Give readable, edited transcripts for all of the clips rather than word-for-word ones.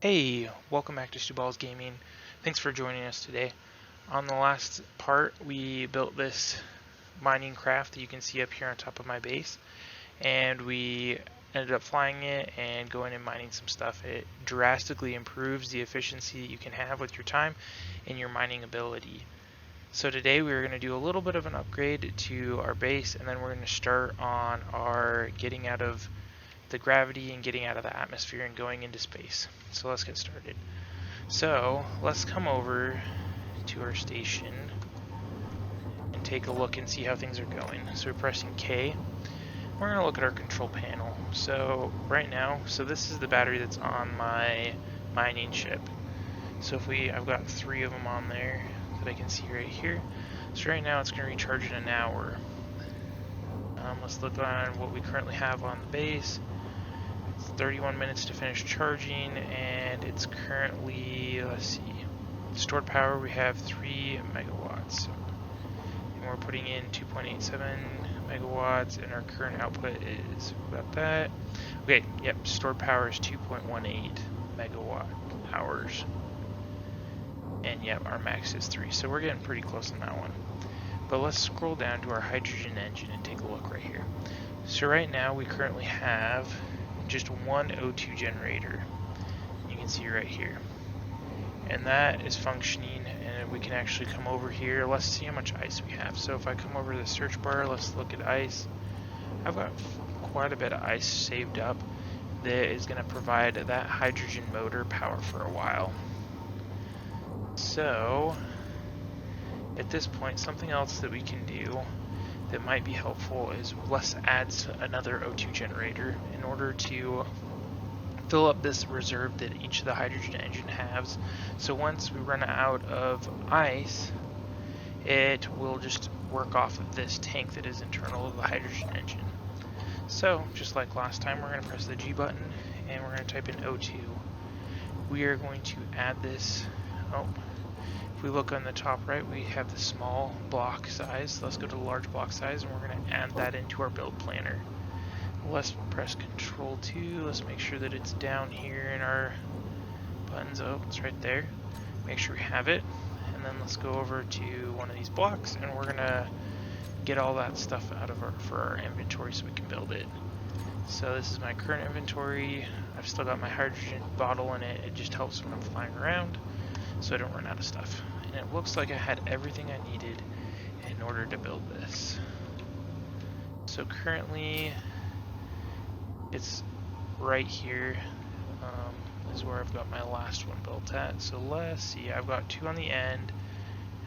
Hey, welcome back to Stu Balls Gaming. Thanks for joining us today. On the last part, we built this mining craft that you can see up here on top of my base, and we ended up flying it and going and mining some stuff. It drastically improves the efficiency that you can have with your time and your mining ability. So today we're going to do a little bit of an upgrade to our base, and then we're going to start on our getting out of the gravity and getting out of the atmosphere and going into space. So let's get started. So let's come over to our station and take a look and see how things are going. So we're pressing K. We're going to look at our control panel. So right now, this is the battery that's on my mining ship. So I've got 3 of them on there that I can see right here. So right now it's going to recharge in an hour. Let's look on what we currently have on the base. 31 minutes to finish charging, and it's currently, let's see, stored power we have 3 megawatts, and we're putting in 2.87 megawatts, and our current output is about that. Okay, yep, stored power is 2.18 megawatt hours, and yep, our max is 3, so we're getting pretty close on that one. But let's scroll down to our hydrogen engine and take a look right here. So right now we currently have just one O2 generator. You can see right here. And that is functioning, and we can actually come over here. Let's see how much ice we have. So if I come over to the search bar, let's look at ice. I've got quite a bit of ice saved up that is going to provide that hydrogen motor power for a while. So at this point, something else that we can do that might be helpful is let's add another O2 generator in order to fill up this reserve that each of the hydrogen engine has. So once we run out of ice, it will just work off of this tank that is internal of the hydrogen engine. So just like last time, we're going to press the G button and we're going to type in O2. We are going to add this. If we look on the top right, we have the small block size. Let's go to the large block size, and we're going to add that into our build planner. Let's press Control 2. Let's make sure that it's down here in our buttons. Oh, it's right there. Make sure we have it. And then let's go over to one of these blocks, and we're going to get all that stuff out of for our inventory so we can build it. So this is my current inventory. I've still got my hydrogen bottle in it. It just helps when I'm flying around so I don't run out of stuff. And it looks like I had everything I needed in order to build this. So currently it's right here is where I've got my last one built at. So let's see, I've got 2 on the end,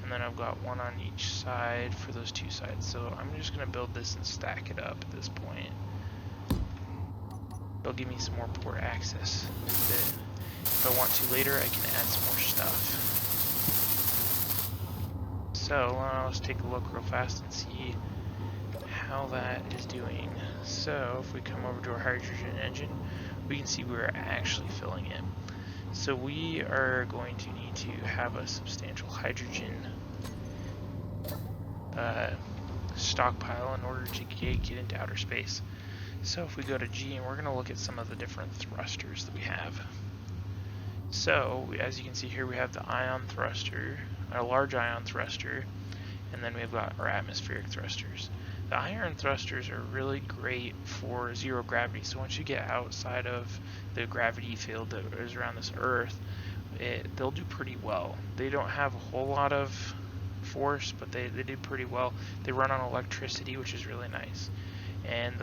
and then I've got 1 on each side for those 2 sides. So I'm just going to build this and stack it up at this point. It'll give me some more port access. If I want to later, I can add some more stuff. So let's take a look real fast and see how that is doing. So if we come over to our hydrogen engine, we can see we're actually filling it. So we are going to need to have a substantial hydrogen stockpile in order to get into outer space. So if we go to G, and we're going to look at some of the different thrusters that we have. So as you can see here, we have the ion thruster, our large ion thruster, and then we've got our atmospheric thrusters. The ion thrusters are really great for zero gravity. So once you get outside of the gravity field that is around this Earth, they'll do pretty well. They don't have a whole lot of force, but they do pretty well. They run on electricity, which is really nice. And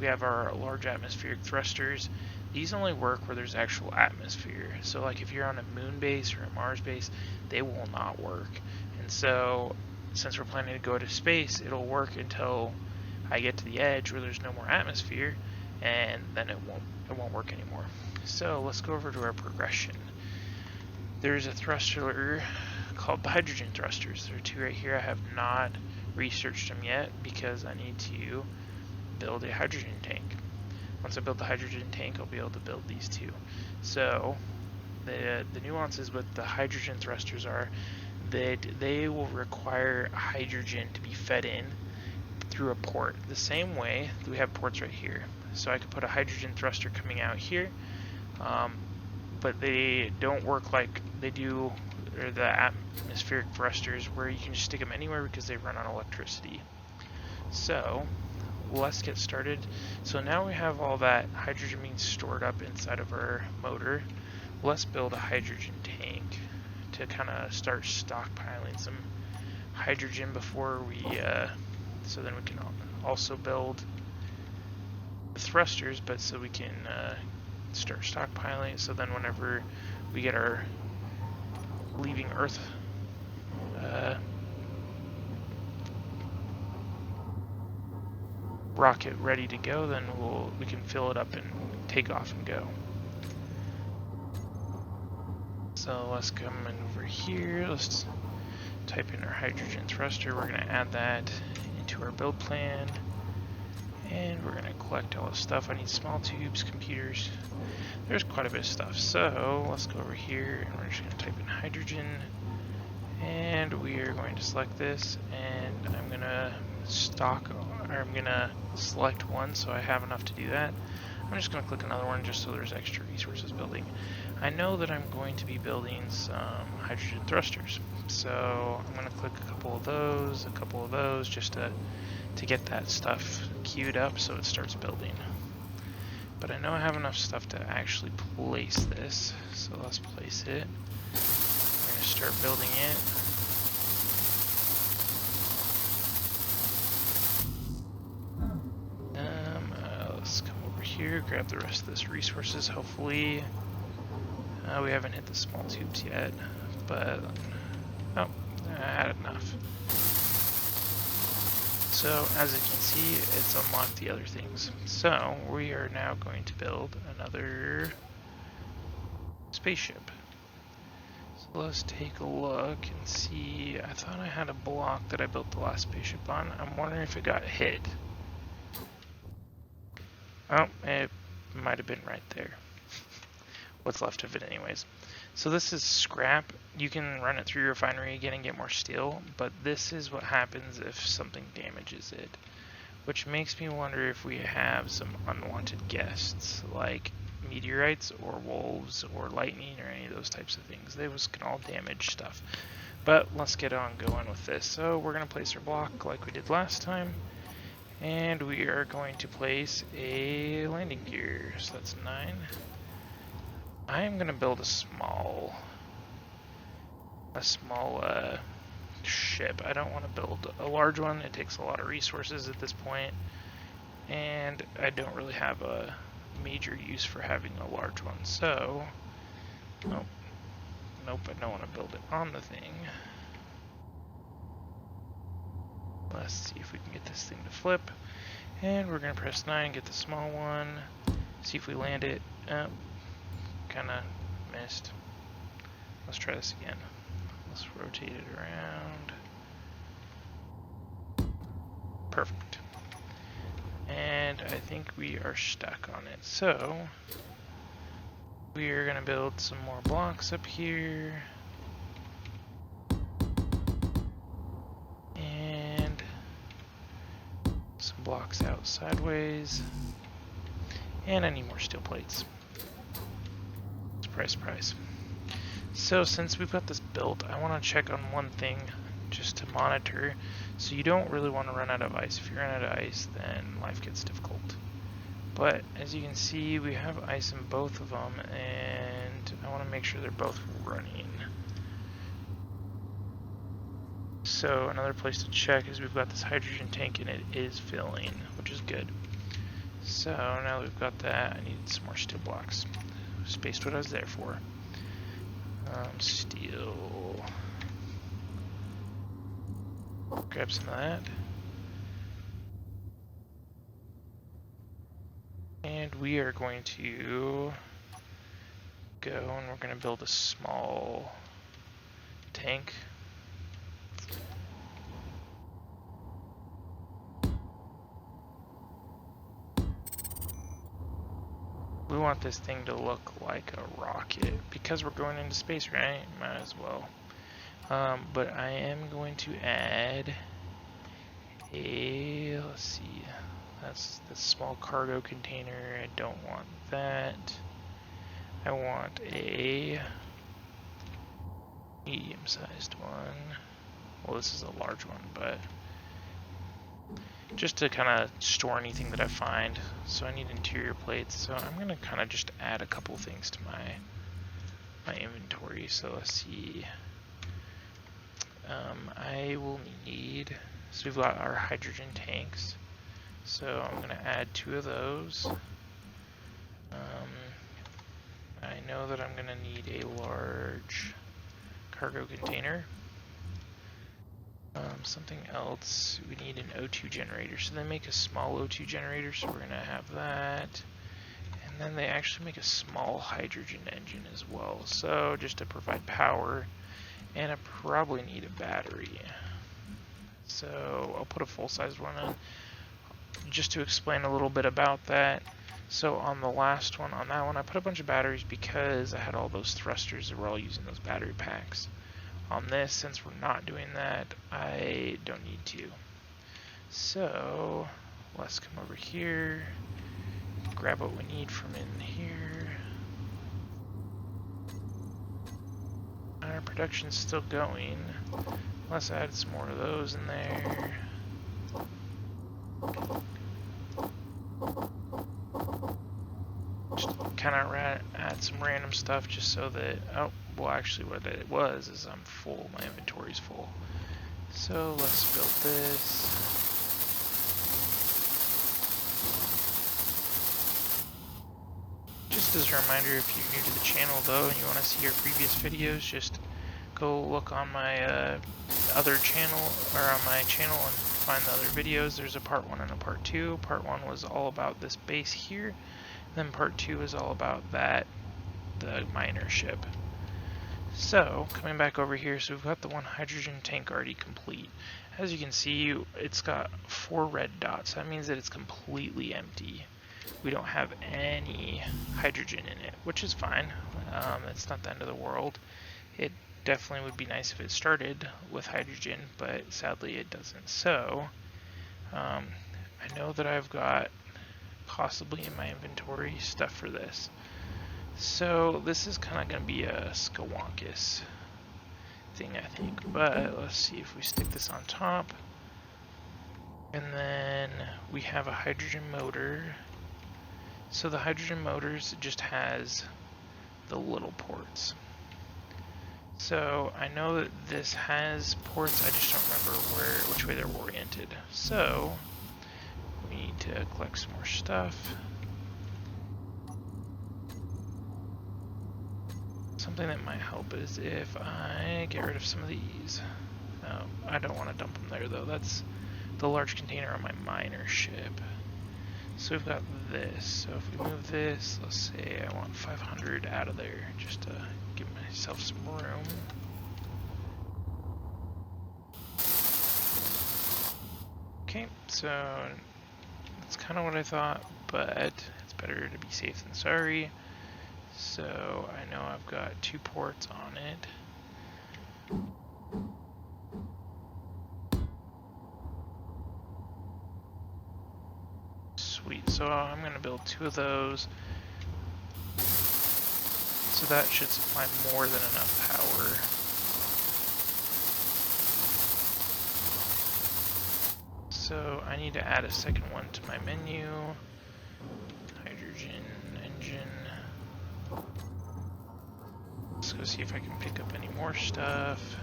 we have our large atmospheric thrusters. These only work where there's actual atmosphere. So like if you're on a moon base or a Mars base, they will not work. And so since we're planning to go to space, it'll work until I get to the edge where there's no more atmosphere, and then it won't work anymore. So let's go over to our progression. There's a thruster called the hydrogen thrusters. There are 2 right here. I have not researched them yet because I need to build a hydrogen tank. Once I build the hydrogen tank, I'll be able to build these 2. So the nuances with the hydrogen thrusters are that they will require hydrogen to be fed in through a port, the same way that we have ports right here. So I could put a hydrogen thruster coming out here, but they don't work like they do or the atmospheric thrusters, where you can just stick them anywhere because they run on electricity. So let's get started. So now we have all that hydrogen being stored up inside of our motor. Let's build a hydrogen tank to kind of start stockpiling some hydrogen before we so then we can also build the thrusters, but so we can start stockpiling, so then whenever we get our leaving Earth rocket ready to go, then we can fill it up and take off and go. So let's come in over here. Let's type in our hydrogen thruster. We're going to add that into our build plan, and we're going to collect all the stuff. I need small tubes, computers. There's quite a bit of stuff. So let's go over here, and we're just going to type in hydrogen, and we are going to select this, and I'm going to select one so I have enough to do that. I'm just going to click another one just so there's extra resources building. I know that I'm going to be building some hydrogen thrusters, so I'm going to click a couple of those, just to get that stuff queued up so it starts building. But I know I have enough stuff to actually place this, so let's place it. We're going to start building it. Let's come over here, grab the rest of this resources. Hopefully, we haven't hit the small tubes yet, but oh, I had enough. So as you can see, it's unlocked the other things. So we are now going to build another spaceship. So let's take a look and see. I thought I had a block that I built the last spaceship on. I'm wondering if it got hit. Oh, it might have been right there. What's left of it anyways. So this is scrap. You can run it through your refinery again and get more steel, but this is what happens if something damages it. Which makes me wonder if we have some unwanted guests, like meteorites or wolves or lightning or any of those types of things. Those can all damage stuff. But let's get on going with this. So we're going to place our block like we did last time. And we are going to place a landing gear. So that's 9. I am going to build a small ship. I don't want to build a large one. It takes a lot of resources at this point, and I don't really have a major use for having a large one. So, nope, I don't want to build it on the thing. Let's see if we can get this thing to flip. And we're going to press 9, get the small one, see if we land it. Kind of missed. Let's try this again. Let's rotate it around. Perfect. And I think we are stuck on it. So we are going to build some more blocks up here. And some blocks out sideways. And I need more steel plates. Surprise. So since we've got this built, I want to check on one thing just to monitor. So you don't really want to run out of ice. If you run out of ice, then life gets difficult. But as you can see, we have ice in both of them, and I want to make sure they're both running. So another place to check is we've got this hydrogen tank and it is filling, which is good. So now that we've got that, I need some more steel blocks. Spaced what I was there for. Steel. Grab some of that. And we are going to go and we're going to build a small tank. We want this thing to look like a rocket because we're going into space, right? Might as well. But I am going to add a, let's see, that's the small cargo container. I don't want that. I want a medium-sized one. Well, this is a large one, but just to kind of store anything that I find. So I need interior plates. So I'm going to kind of just add a couple things to my inventory. So let's see. I will need, so we've got our hydrogen tanks. So I'm going to add 2 of those. I know that I'm going to need a large cargo container. Something else, we need an O2 generator. So they make a small O2 generator, so we're going to have that. And then they actually make a small hydrogen engine as well. So just to provide power, and I probably need a battery. So I'll put a full-size one on. Just to explain a little bit about that. So on the last one, on that one, I put a bunch of batteries because I had all those thrusters that were all using those battery packs. On this, since we're not doing that, I don't need to. So let's come over here, grab what we need from in here. Our production's still going. Let's add some more of those in there. Just kind of add some random stuff just so that, oh, well actually what it was is I'm full, my inventory's full. So let's build this. Just as a reminder, if you're new to the channel though and you want to see our previous videos, just go look on my other channel, or on my channel, and find the other videos. There's a part 1 and a part 2. Part 1 was all about this base here. Then part 2 is all about that, the miner ship. So, coming back over here, so we've got the one hydrogen tank already complete. As you can see, it's got 4 red dots. That means that it's completely empty. We don't have any hydrogen in it, which is fine. It's not the end of the world. It definitely would be nice if it started with hydrogen, but sadly it doesn't. So, I know that I've got possibly in my inventory stuff for this. So this is kind of going to be a skawonkus thing, I think. But let's see if we stick this on top. And then we have a hydrogen motor. So the hydrogen motors just has the little ports. So I know that this has ports, I just don't remember which way they're oriented. So we need to collect some more stuff. Something that might help is if I get rid of some of these. I don't want to dump them there though. That's the large container on my miner ship. So we've got this. So if we move this, let's say I want 500 out of there just to give myself some room. Okay, so that's kind of what I thought, but it's better to be safe than sorry. So I know I've got 2 ports on it. Sweet, so I'm going to build 2 of those. So that should supply more than enough power. So I need to add a second one to my menu. Hydrogen engine. Let's go see if I can pick up any more stuff.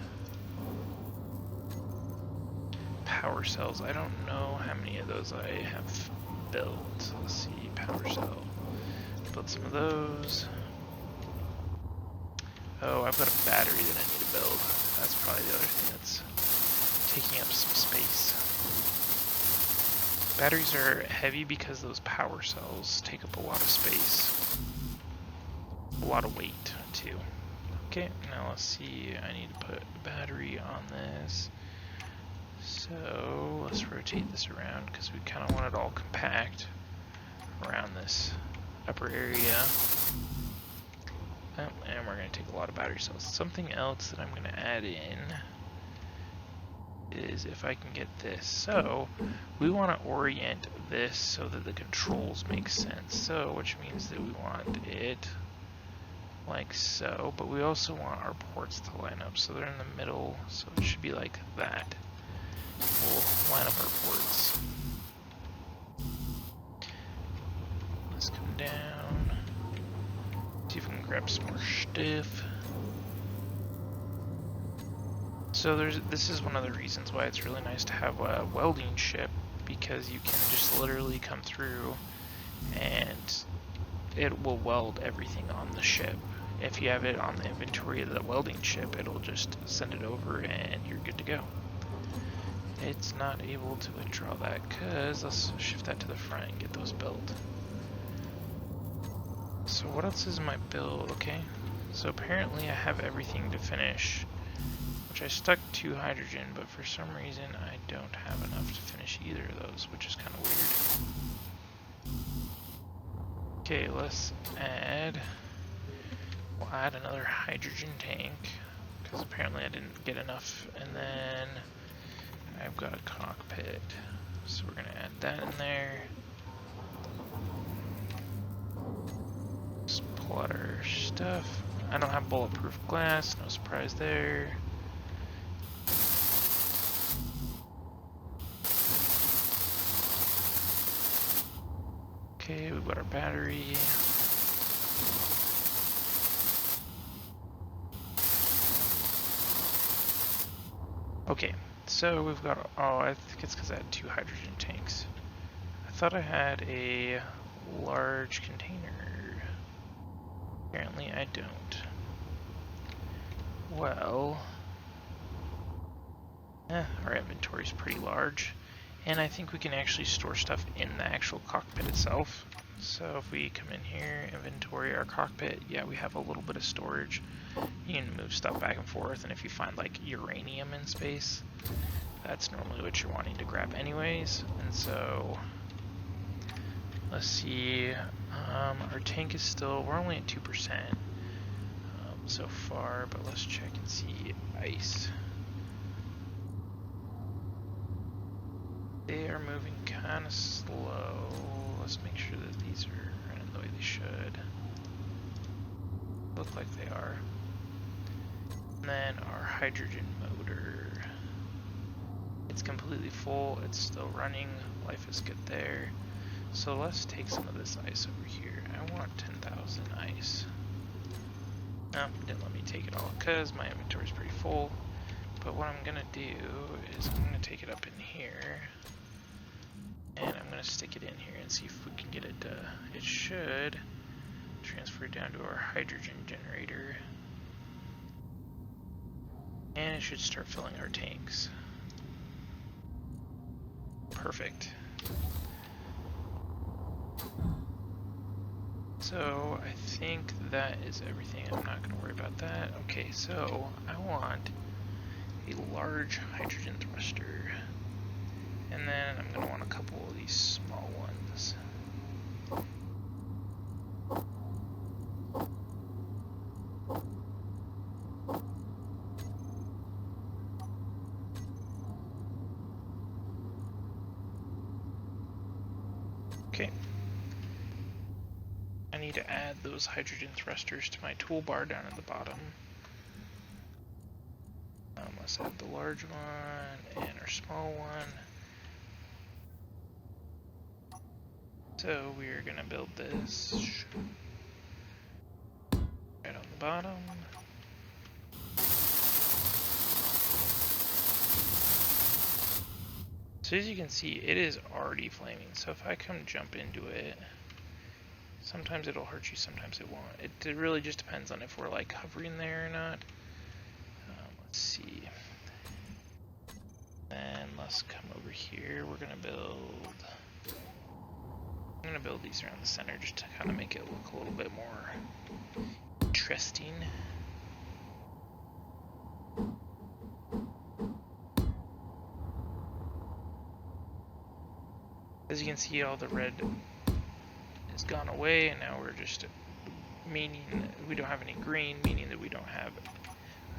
Power cells. I don't know how many of those I have built. Let's see. Power cell. Build some of those. Oh, I've got a battery that I need to build. That's probably the other thing that's taking up some space. Batteries are heavy because those power cells take up a lot of space. A lot of weight, too. Okay, now let's see. I need to put a battery on this. So let's rotate this around because we kind of want it all compact around this upper area. Oh, and we're going to take a lot of battery cells. Something else that I'm going to add in is if I can get this. So we want to orient this so that the controls make sense. So which means that we want it like so, but we also want our ports to line up, so they're in the middle, so it should be like that. We'll line up our ports. Let's come down, see if we can grab some more stuff. So this is one of the reasons why it's really nice to have a welding ship, because you can just literally come through and it will weld everything on the ship. If you have it on the inventory of the welding ship, it'll just send it over and you're good to go. It's not able to withdraw that because let's shift that to the front and get those built. So what else is in my build? Okay, so apparently I have everything to finish, which I stuck 2 hydrogen, but for some reason I don't have enough to finish either of those, which is kind of weird. Okay, let's add, we'll add another hydrogen tank, because apparently I didn't get enough, and then I've got a cockpit, so we're going to add that in there. Let's pull out our stuff. I don't have bulletproof glass, no surprise there. Okay, we've got our battery. Okay, so we've got, oh, I think it's because I had 2 hydrogen tanks. I thought I had a large container. Apparently I don't. Well, our inventory is pretty large. And I think we can actually store stuff in the actual cockpit itself. So if we come in here, inventory, our cockpit, yeah, we have a little bit of storage. You can move stuff back and forth, and if you find like uranium in space, that's normally what you're wanting to grab anyways. And so, let's see, our tank is still, we're only at 2% so far, but let's check and see ice. They are moving kind of slow. Let's make sure that these are running the way they should. Look like they are. And then our hydrogen motor. It's completely full. It's still running. Life is good there. So let's take some of this ice over here. I want 10,000 ice. No, didn't let me take it all because my inventory is pretty full. But what I'm going to do is I'm going to take it up in here. And I'm going to stick it in here and see if we can get it, it should transfer down to our hydrogen generator. And it should start filling our tanks. Perfect. So I think that is everything. I'm not going to worry about that. Okay, so I want a large hydrogen thruster. And then I'm going to want a couple of these small ones. Okay. I need to add those hydrogen thrusters to my toolbar down at the bottom. Let's add the large one and our small one. So we're going to build this right on the bottom. So as you can see, it is already flaming. So if I come jump into it, sometimes it'll hurt you, sometimes it won't. It really just depends on if we're like hovering there or not. Let's see. Then let's come over here. We're going to build... I'm going to build these around the center just to kind of make it look a little bit more interesting. As you can see, all the red has gone away, and now we're just meaning we don't have any green, meaning that we don't have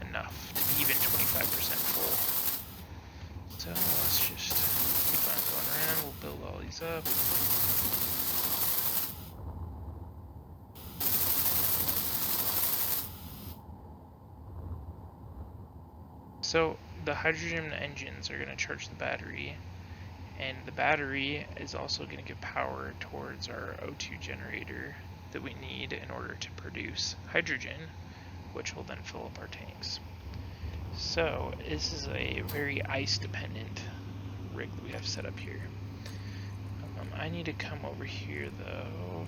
enough to be even 25% full. So let's just keep on going around. We'll build all these up. So the hydrogen engines are going to charge the battery, and the battery is also going to give power towards our O2 generator that we need in order to produce hydrogen, which will then fill up our tanks. So this is a very ice dependent rig that we have set up here. I need to come over here though.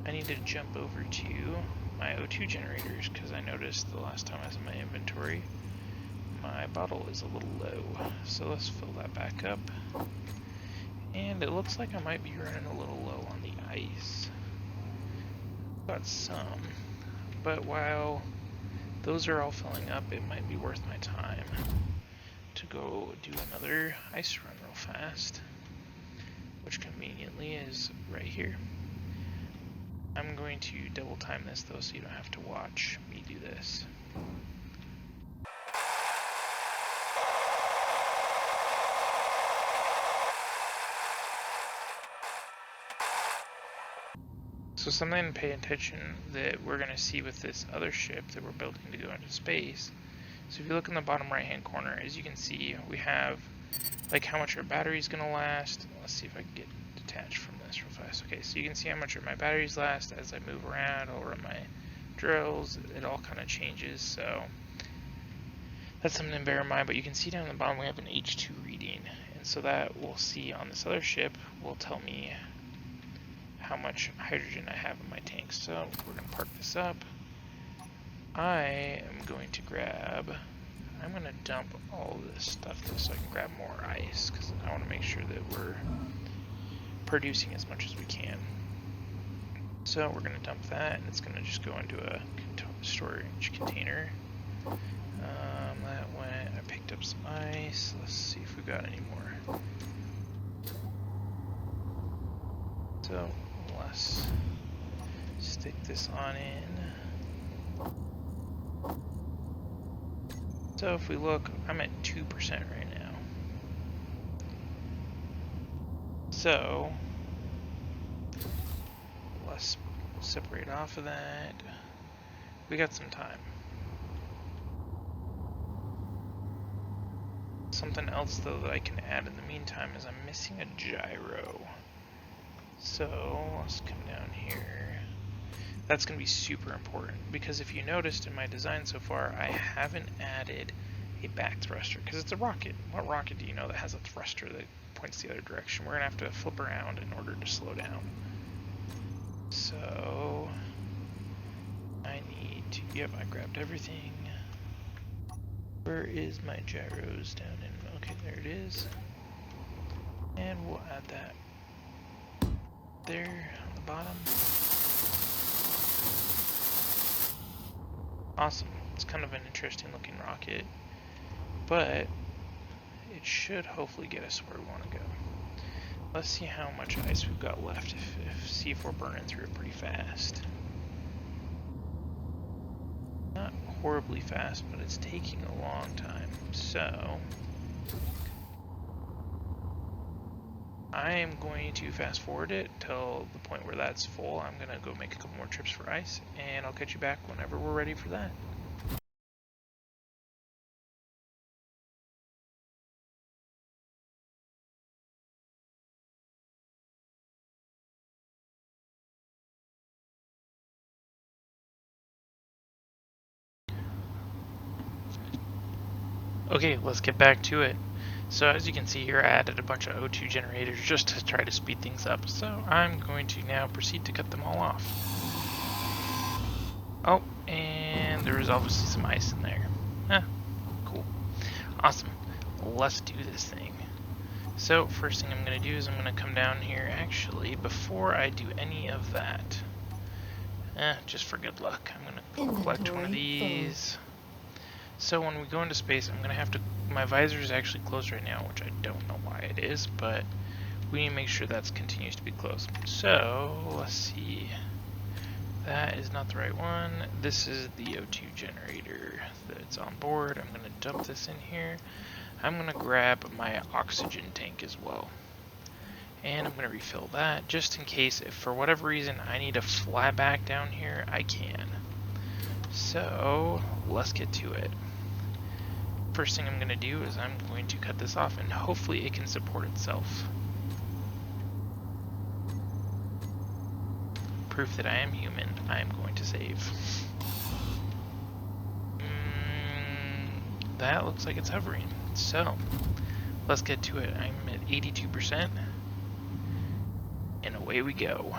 I need to jump over to my O2 generators because I noticed the last time I was in my inventory my bottle is a little low. So let's fill that back up. And it looks like I might be running a little low on the ice. Got some. But while those are all filling up, it might be worth my time to go do another ice run real fast, which conveniently is right here. I'm going to double time this though, so you don't have to watch me do this. So something to pay attention that we're going to see with this other ship that we're building to go into space. So if you look in the bottom right hand corner, as you can see, we have like how much our battery's going to last. Let's see if I can get detached from this real fast. Okay, so you can see how much my batteries last as I move around or my drills. It all kind of changes, so that's something to bear in mind. But you can see down in the bottom we have an H2 reading, and so that we'll see on this other ship will tell me how much hydrogen I have in my tank. So we're going to park this up. I am going to I'm going to dump all this stuff though, so I can grab more ice, because I want to make sure that we're producing as much as we can. So we're going to dump that, and it's going to just go into a storage container. That went, I picked up some ice. Let's see if we got any more. So let's stick this on in. So if we look, I'm at 2% right now. So let's separate off of that. We got some time. Something else though that I can add in the meantime is I'm missing a gyro. So let's come down here. That's going to be super important, because if you noticed in my design so far, I haven't added a back thruster, because it's a rocket. What rocket do you know that has a thruster that points the other direction? We're going to have to flip around in order to slow down. So I need to, yep, I grabbed everything. Where is my gyros? Down in, okay, there it is. And we'll add that there on the bottom. Awesome. It's kind of an interesting looking rocket, but it should hopefully get us where we want to go. Let's see how much ice we've got left, see if we're burning through it pretty fast. Not horribly fast, but it's taking a long time. So I am going to fast forward it till the point where that's full. I'm going to go make a couple more trips for ice, and I'll catch you back whenever we're ready for that. Okay, let's get back to it. So as you can see here, I added a bunch of O2 generators just to try to speed things up. So I'm going to now proceed to cut them all off. Oh, and there is obviously some ice in there. Cool. Awesome. Let's do this thing. So first thing I'm going to do is I'm going to come down here. Actually, before I do any of that, just for good luck, I'm going to collect one of these. So when we go into space, I'm going to have to, my visor is actually closed right now, which I don't know why it is, but we need to make sure that continues to be closed. So let's see, that is not the right one. This is the O2 generator that's on board. I'm going to dump this in here. I'm going to grab my oxygen tank as well, and I'm going to refill that just in case if for whatever reason I need to fly back down here, I can. So let's get to it. first thing I'm going to do is I'm going to cut this off, and hopefully it can support itself. Proof that I am human, I am going to save. That looks like it's hovering. So, let's get to it. I'm at 82%, and away we go.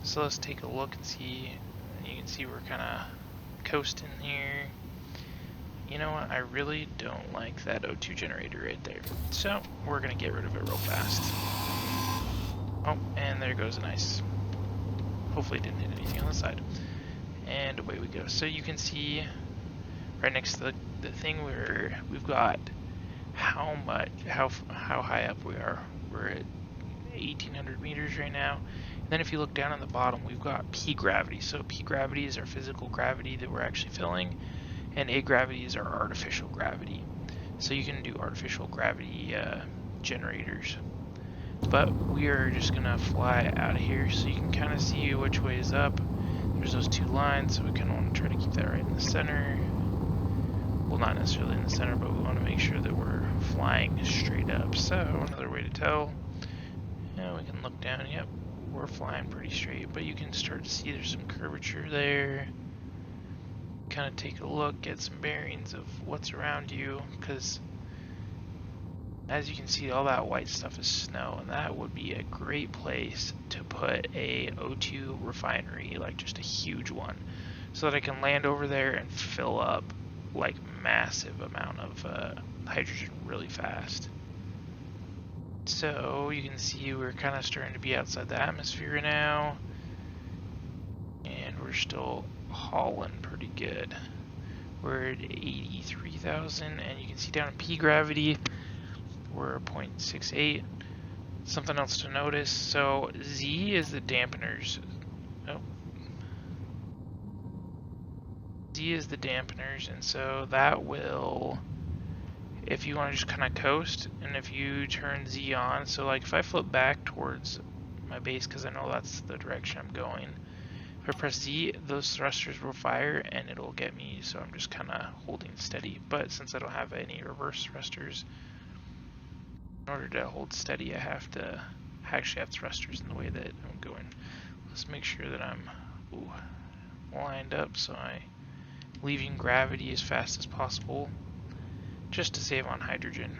So let's take a look and see. You can see we're kind of coasting here. You know what? I really don't like that O2 generator right there. So we're gonna get rid of it real fast. Oh, and there goes an ice. Hopefully it didn't hit anything on the side. And away we go. So you can see right next to the thing where we've got how high up we are. We're at 1,800 meters right now. And then if you look down on the bottom, we've got P gravity. So P gravity is our physical gravity that we're actually feeling, and A gravity is our artificial gravity. So you can do artificial gravity generators. But we are just gonna fly out of here so you can kind of see which way is up. There's those two lines, so we kind of want to try to keep that right in the center. Well, not necessarily in the center, but we want to make sure that we're flying straight up. So another way to tell, yeah, we can look down. Yep, we're flying pretty straight, but you can start to see there's some curvature there. Kind of take a look, get some bearings of what's around you, because as you can see, all that white stuff is snow, and that would be a great place to put a O2 refinery, like just a huge one, so that I can land over there and fill up like massive amount of hydrogen really fast. So you can see we're kind of starting to be outside the atmosphere now, and we're still hauling pretty good. We're at 83,000, and you can see down in P gravity we're 0.68. Something else to notice, so Z is the dampeners. Oh. Z is the dampeners, and so that will, if you want to just kind of coast, and if you turn Z on, so like if I flip back towards my base, because I know that's the direction I'm going, if I press Z, those thrusters will fire and it'll get me, so I'm just kind of holding steady. But since I don't have any reverse thrusters, in order to hold steady, I actually have thrusters in the way that I'm going. Let's make sure that I'm lined up so I'm leaving gravity as fast as possible, just to save on hydrogen.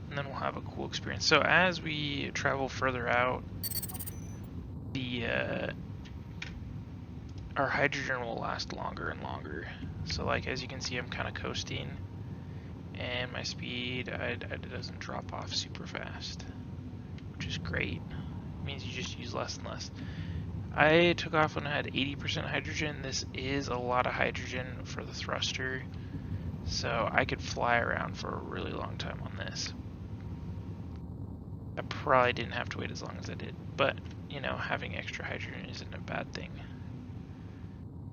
And then we'll have a cool experience. So as we travel further out, our hydrogen will last longer and longer. So like as you can see, I'm kind of coasting, and my speed it doesn't drop off super fast, which is great. It means you just use less and less. I took off when I had 80% hydrogen. This is a lot of hydrogen for the thruster, so I could fly around for a really long time on this. I probably didn't have to wait as long as I did, but you know, having extra hydrogen isn't a bad thing.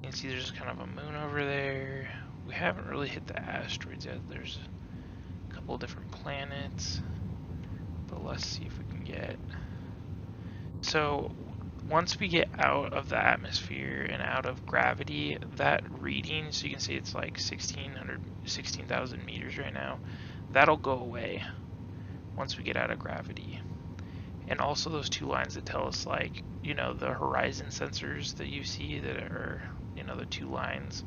You can see there's kind of a moon over there. We haven't really hit the asteroids yet. There's a couple of different planets, but let's see if we can get. So once we get out of the atmosphere and out of gravity, that reading, so you can see it's like 16,000 meters right now, that'll go away once we get out of gravity. And also those two lines that tell us, like, you know, the horizon sensors that you see that are, you know, the two lines,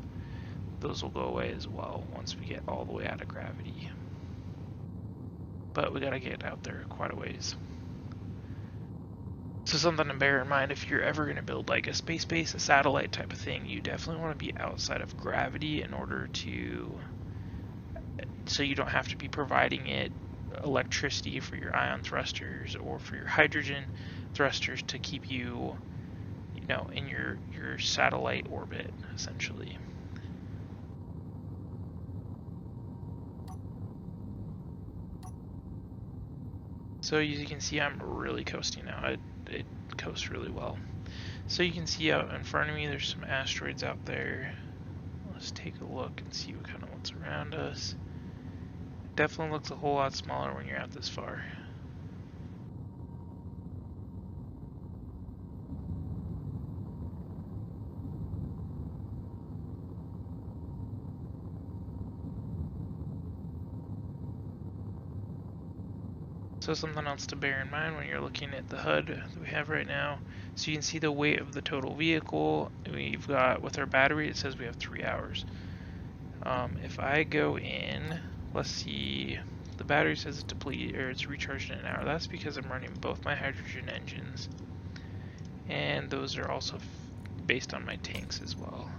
those will go away as well once we get all the way out of gravity. But we gotta get out there quite a ways. So something to bear in mind, if you're ever going to build like a space base, a satellite type of thing, you definitely want to be outside of gravity in order to, so you don't have to be providing it electricity for your ion thrusters or for your hydrogen thrusters to keep you, you know, in your satellite orbit, essentially. So as you can see, I'm really coasting now. It coasts really well. So you can see out in front of me, there's some asteroids out there. Let's take a look and see kind of what's around us. It definitely looks a whole lot smaller when you're out this far. So something else to bear in mind when you're looking at the HUD that we have right now. So you can see the weight of the total vehicle. We've got, with our battery, it says we have 3 hours. If I go in, let's see, the battery says it's depleted, or it's recharged in an hour. That's because I'm running both my hydrogen engines, and those are also based on my tanks as well.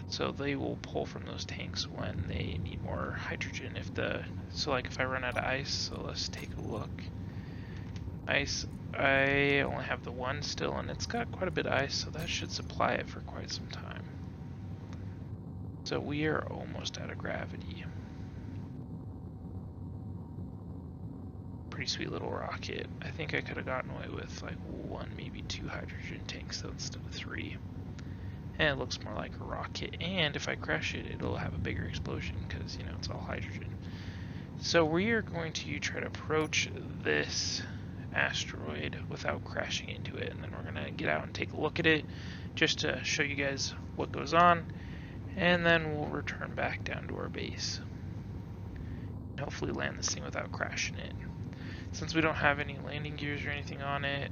So they will pull from those tanks when they need more hydrogen. So like if I run out of ice, so let's take a look. Ice, I only have the one still, and it's got quite a bit of ice, so that should supply it for quite some time. So we are almost out of gravity. Pretty sweet little rocket. I think I could have gotten away with like 1, maybe 2 hydrogen tanks though instead of 3. And it looks more like a rocket, and if I crash it, it'll have a bigger explosion because, you know, it's all hydrogen. So we are going to try to approach this asteroid without crashing into it, and then we're going to get out and take a look at it just to show you guys what goes on, and then we'll return back down to our base and hopefully land this thing without crashing it. Since we don't have any landing gears or anything on it,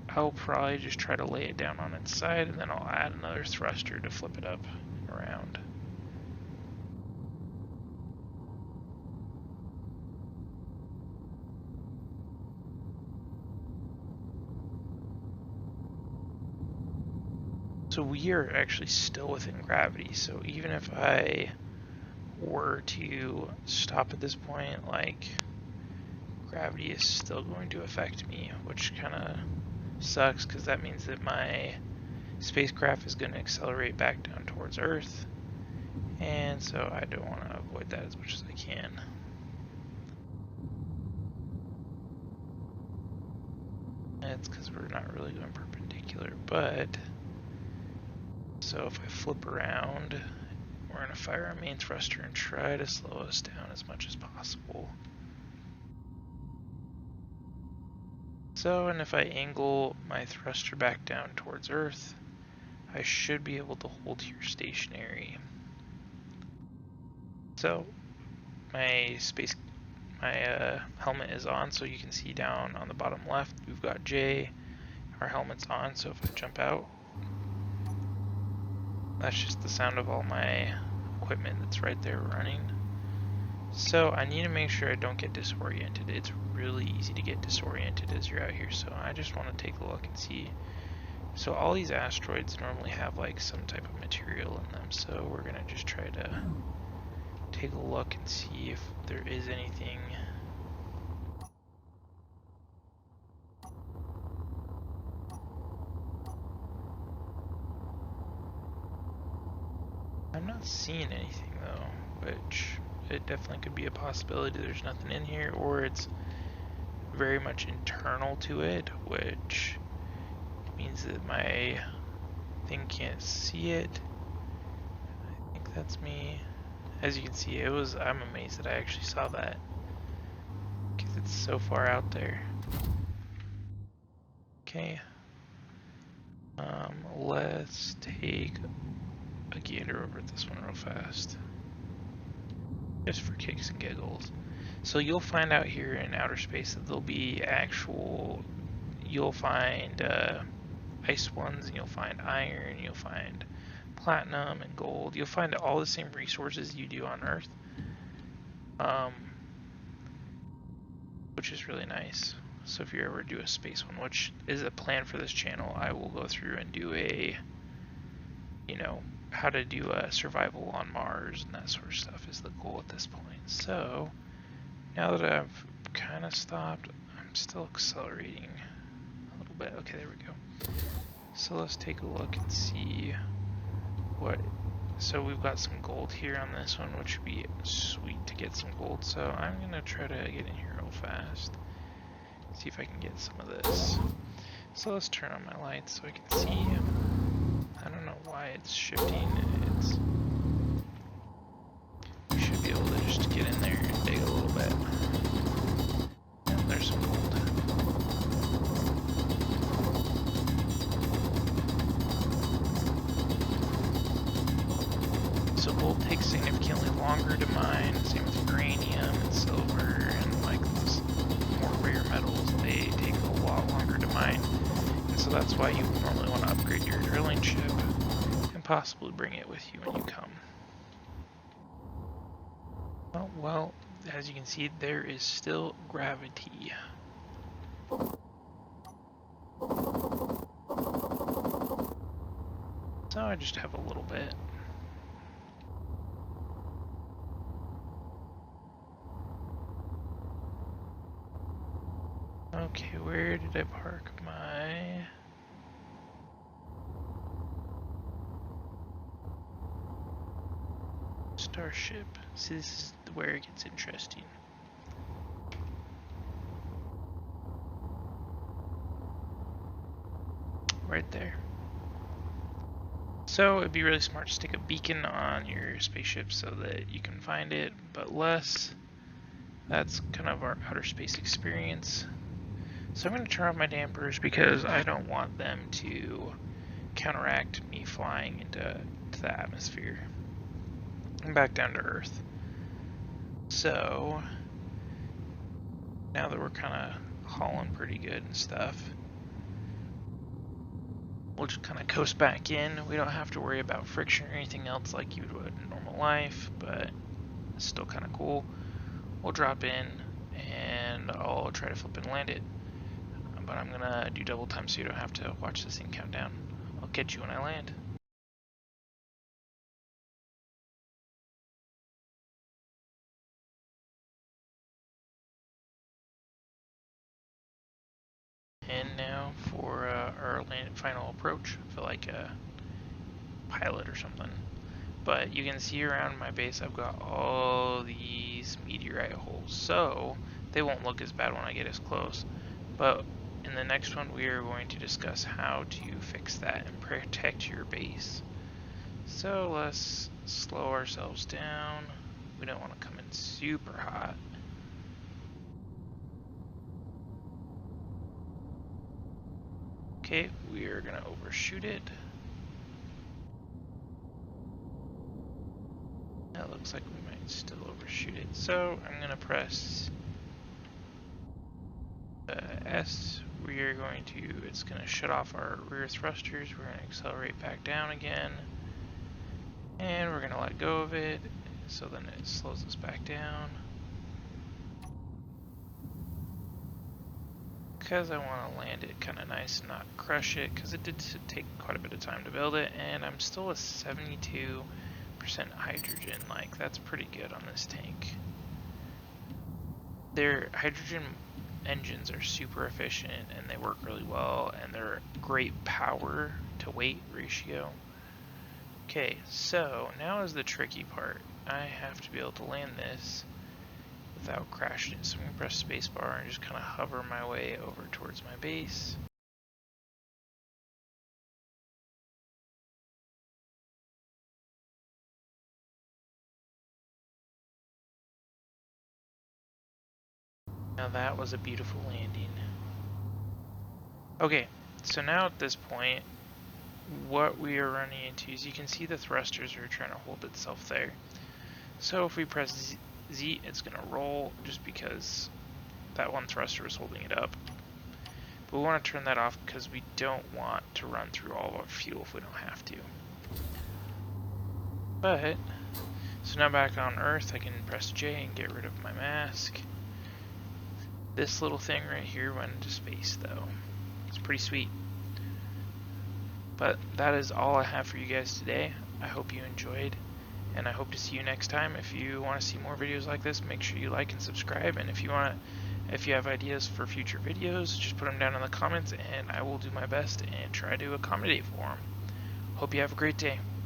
I'll probably just try to lay it down on its side, and then I'll add another thruster to flip it up around. So we are actually still within gravity, so even if I were to stop at this point, like, gravity is still going to affect me, which kind of sucks because that means that my spacecraft is going to accelerate back down towards Earth, and so I don't want to avoid that as much as I can. It's because we're not really going perpendicular, but so if I flip around, we're going to fire our main thruster and try to slow us down as much as possible. So, and if I angle my thruster back down towards Earth, I should be able to hold here stationary. So, my helmet is on, so you can see down on the bottom left, we've got J, our helmet's on, so if I jump out, that's just the sound of all my equipment that's right there running. So I need to make sure I don't get disoriented. It's really easy to get disoriented as you're out here, so I just want to take a look and see. So all these asteroids normally have like some type of material in them, so we're gonna just try to take a look and see if there is anything. I'm not seeing anything though, which it definitely could be a possibility there's nothing in here, or it's very much internal to it, which means that my thing can't see it. I think that's me. As you can see, I'm amazed that I actually saw that, because it's so far out there. Okay. Let's take a gander over at this one real fast, just for kicks and giggles. So you'll find out here in outer space that there'll be you'll find ice ones, and you'll find iron, you'll find platinum and gold. You'll find all the same resources you do on Earth, which is really nice. So if you ever do a space one, which is a plan for this channel, I will go through and do how to do a survival on Mars and that sort of stuff is the goal at this point. So now that I've kind of stopped, I'm still accelerating a little bit. Okay, there we go. So let's take a look and see so we've got some gold here on this one, which would be sweet to get some gold. So I'm gonna try to get in here real fast, see if I can get some of this. So let's turn on my lights so I can see. I don't know why it's shifting. We should be able to just get in there and dig a little bit. And there's some gold. So gold takes significantly longer to mine, same with uranium and silver and like so that's why you normally want to upgrade your drilling ship and possibly bring it with you when you come. Oh, well, as you can see, there is still gravity. So I just have a little bit. Okay, where did I park my... starship? See, this is where it gets interesting. Right there. So it'd be really smart to stick a beacon on your spaceship so that you can find it, but less. That's kind of our outer space experience. So I'm going to turn off my dampers because I don't want them to counteract me flying into the atmosphere and back down to Earth. So now that we're kind of hauling pretty good and stuff, we'll just kind of coast back in. We don't have to worry about friction or anything else like you would in normal life, but it's still kind of cool. We'll drop in and I'll try to flip and land it. But I'm gonna do double time so you don't have to watch this thing count down. I'll catch you when I land. And now for our final approach. I feel like a pilot or something. But you can see around my base I've got all these meteorite holes, so they won't look as bad when I get as close. But in the next one we are going to discuss how to fix that and protect your base. So let's slow ourselves down. We don't want to come in super hot. Okay, we are going to overshoot it. That looks like we might still overshoot it. So I'm going to press S. We are going to, it's going to shut off our rear thrusters. We're going to accelerate back down again. And we're going to let go of it. So then it slows us back down. Because I want to land it kind of nice and not crush it, because it did take quite a bit of time to build it, and I'm still a 72% hydrogen. Like, that's pretty good on this tank. Their hydrogen engines are super efficient and they work really well, and they're great power to weight ratio. Okay, so now is the tricky part. I have to be able to land this without crashing it. So I'm going to press spacebar and just kind of hover my way over towards my base. Now that was a beautiful landing. Okay, so now at this point, what we are running into is you can see the thrusters are trying to hold itself there. So if we press Z, it's going to roll just because that one thruster is holding it up. But we want to turn that off because we don't want to run through all of our fuel if we don't have to. But, so now back on Earth, I can press J and get rid of my mask. This little thing right here went into space though. It's pretty sweet. But that is all I have for you guys today. I hope you enjoyed, and I hope to see you next time. If you want to see more videos like this, make sure you like and subscribe. And if you have ideas for future videos, just put them down in the comments, and I will do my best and try to accommodate for them. Hope you have a great day.